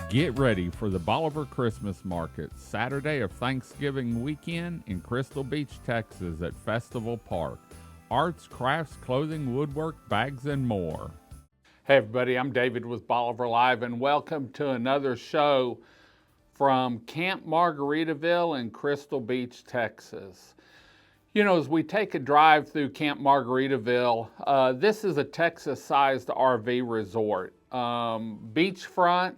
Get ready for the Bolivar Christmas Market, Saturday of Thanksgiving weekend in Crystal Beach, Texas at Festival Park. Arts, crafts, clothing, woodwork, bags, and more. Hey everybody, I'm David with Bolivar Live, and welcome to another show from Camp Margaritaville in Crystal Beach, Texas. You know, as we take a drive through Camp Margaritaville, this is a Texas-sized RV resort. Beachfront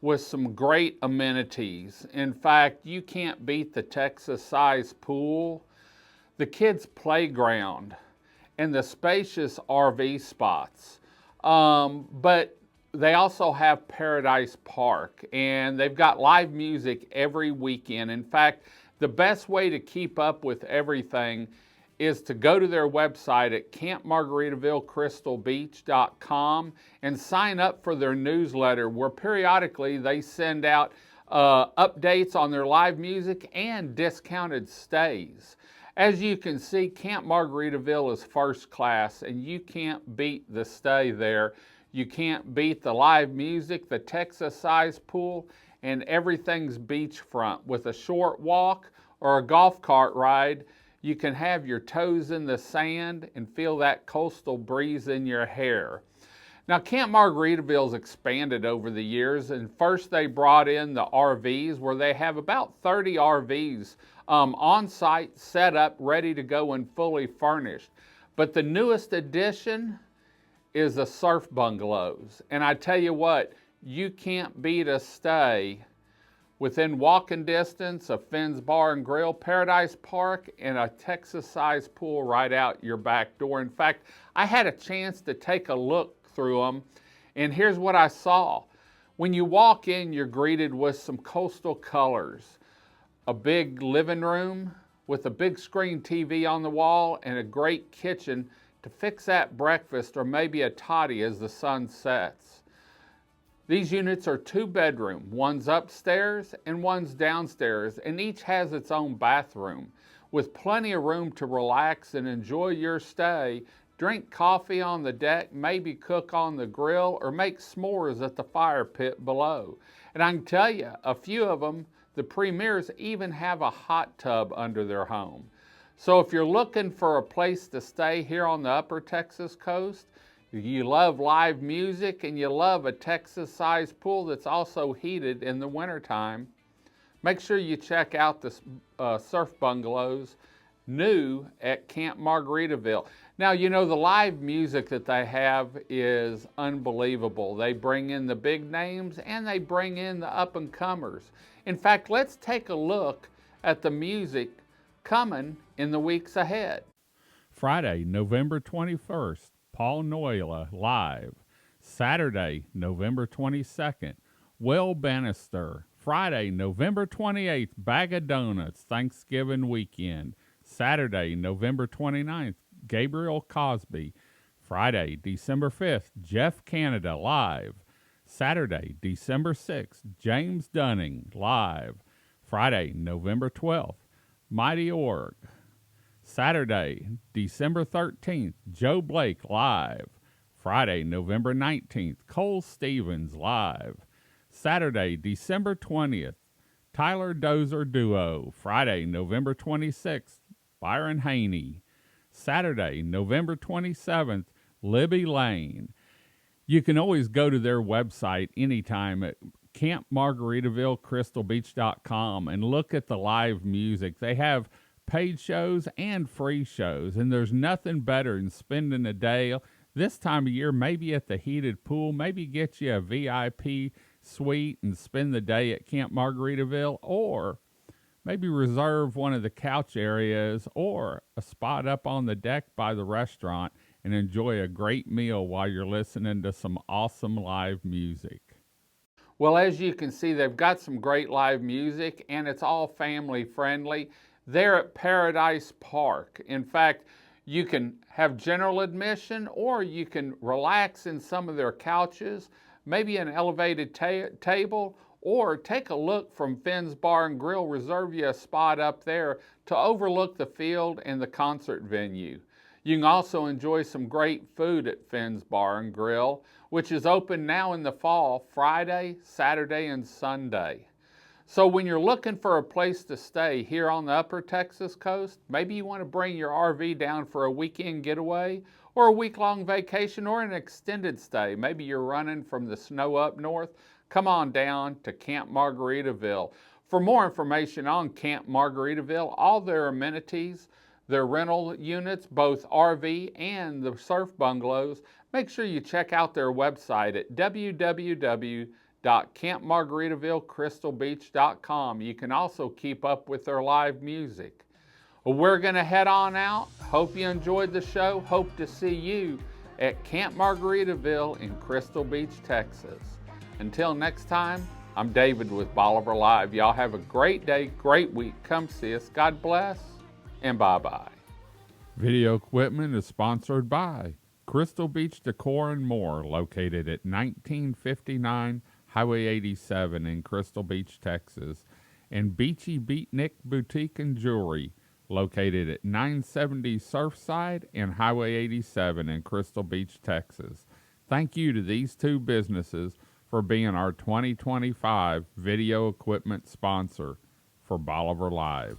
with some great amenities. In fact, you can't beat the Texas-sized pool, the kids' playground, and the spacious RV spots. But they also have Paradise Park, and they've got live music every weekend. In fact, the best way to keep up with everything is to go to their website at campmargaritavillecrystalbeach.com and sign up for their newsletter, where periodically they send out updates on their live music and discounted stays. As you can see, Camp Margaritaville is first class, and you can't beat the stay there. You can't beat the live music, the Texas-sized pool, and everything's beachfront. With a short walk or a golf cart ride, you can have your toes in the sand and feel that coastal breeze in your hair. Now, Camp Margaritaville's expanded over the years, and first they brought in the RVs, where they have about 30 RVs on site, set up, ready to go, and fully furnished. But the newest addition is the surf bungalows. And I tell you what, you can't beat a stay within walking distance of Finn's Bar and Grill, Paradise Park, and a Texas-sized pool right out your back door. In fact, I had a chance to take a look through them, and here's what I saw. When you walk in, you're greeted with some coastal colors, a big living room with a big screen TV on the wall, and a great kitchen to fix that breakfast or maybe a toddy as the sun sets. These units are 2-bedroom, one's upstairs and one's downstairs, and each has its own bathroom. With plenty of room to relax and enjoy your stay, drink coffee on the deck, maybe cook on the grill, or make s'mores at the fire pit below. And I can tell you, a few of them, the premiers, even have a hot tub under their home. So if you're looking for a place to stay here on the upper Texas coast, you love live music, and you love a Texas-sized pool that's also heated in the wintertime, make sure you check out the surf bungalows, new at Camp Margaritaville. Now, you know, the live music that they have is unbelievable. They bring in the big names, and they bring in the up-and-comers. In fact, let's take a look at the music coming in the weeks ahead. Friday, November 21st. Paul Noyla live. Saturday, November 22nd, Will Bannister. Friday, November 28th, Bag of Donuts, Thanksgiving weekend. Saturday, November 29th, Gabriel Cosby. Friday, December 5th, Jeff Canada live. Saturday, December 6th, James Dunning live. Friday, November 12th, Mighty Org. Saturday, December 13th, Joe Blake live. Friday, November 19th, Cole Stevens live. Saturday, December 20th, Tyler Dozer Duo. Friday, November 26th, Byron Haney. Saturday, November 27th, Libby Lane. You can always go to their website anytime at campmargaritavillecrystalbeach.com and look at the live music. They have paid shows and free shows, and there's nothing better than spending a day this time of year, maybe at the heated pool, maybe get you a VIP suite and spend the day at Camp Margaritaville, or maybe reserve one of the couch areas or a spot up on the deck by the restaurant and enjoy a great meal while you're listening to some awesome live music. Well, as you can see, they've got some great live music, and it's all family friendly. They're at Paradise Park. In fact, you can have general admission, or you can relax in some of their couches, maybe an elevated table, or take a look from Finn's Bar and Grill, reserve you a spot up there to overlook the field and the concert venue. You can also enjoy some great food at Finn's Bar and Grill, which is open now in the fall, Friday, Saturday, and Sunday. So when you're looking for a place to stay here on the Upper Texas coast, maybe you want to bring your RV down for a weekend getaway or a week-long vacation or an extended stay. Maybe you're running from the snow up north. Come on down to Camp Margaritaville. For more information on Camp Margaritaville, all their amenities, their rental units, both RV and the surf bungalows, make sure you check out their website at www.campmargaritavillecrystalbeach.com. You can also keep up with their live music. Well, we're going to head on out. Hope you enjoyed the show. Hope to see you at Camp Margaritaville in Crystal Beach, Texas. Until next time, I'm David with Bolivar Live. Y'all have a great day, great week. Come see us. God bless, and bye-bye. Video equipment is sponsored by Crystal Beach Decor and More, located at 1959 Highway 87 in Crystal Beach, Texas, and Beachy Beatnik Boutique and Jewelry, located at 970 Surfside and Highway 87 in Crystal Beach, Texas. Thank you to these two businesses for being our 2025 video equipment sponsor for Bolivar Live.